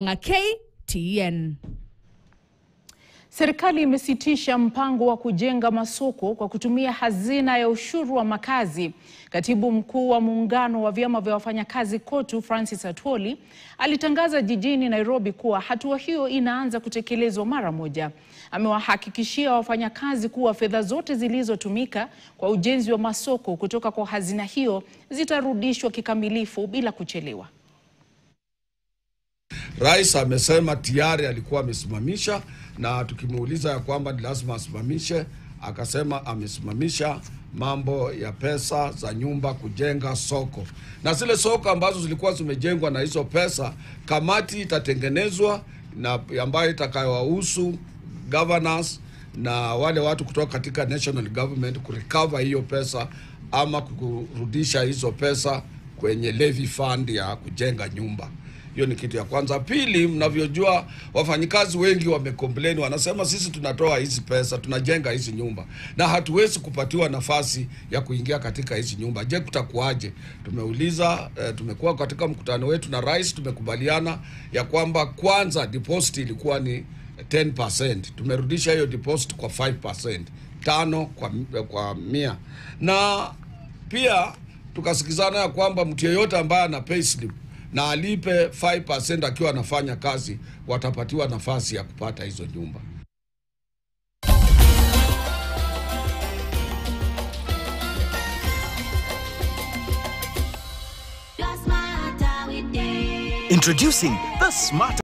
na KTN. Serikali imesitisha mpango wa kujenga masoko kwa kutumia hazina ya ushuru wa makazi. Katibu mkuu wa muungano wa vyama vya wafanyakazi KOTU Francis Atwoli alitangaza jijini Nairobi kuwa hatua hiyo inaanza kutekelezwa mara moja. Amewahakikishia wafanyakazi kuwa fedha zote zilizotumika kwa ujenzi wa masoko kutoka kwa hazina hiyo zitarudishwa kikamilifu bila kuchelewa. Rais amesema tayari alikuwa amesimamisha, na tukimuuliza ya kwamba ni lazima asimamishe, akasema amesimamisha mambo ya pesa za nyumba kujenga soko. Na zile soko ambazo zilikuwa zimejengwa na hizo pesa, kamati itatengenezwa na ambayo itakayowahusu governors na wale watu kutoka katika national government kurecover hiyo pesa ama kurudisha hizo pesa kwenye levy fund ya kujenga nyumba. Hiyo ni kitu ya kwanza. Pili, mnavyojua wafanyikazi wengi wamecomplain, wanasema sisi tunatoa hizi pesa, tunajenga hizi nyumba na hatuwezi kupatiwa nafasi ya kuingia katika hizi nyumba. Je, kutakuaje? Tumeuliza, tumekuwa katika mkutano wetu na rais, tumekubaliana ya kwamba kwanza deposit ilikuwa ni 10%. Tumerudisha hiyo deposit kwa 5%, 5 kwa 100. Na pia tukasikizana ya kwamba mtu yeyote ambaye ana payslip na alipe 5% akiwa anafanya kazi, watapatiwa nafasi ya kupata hizo nyumba. Introducing the Smart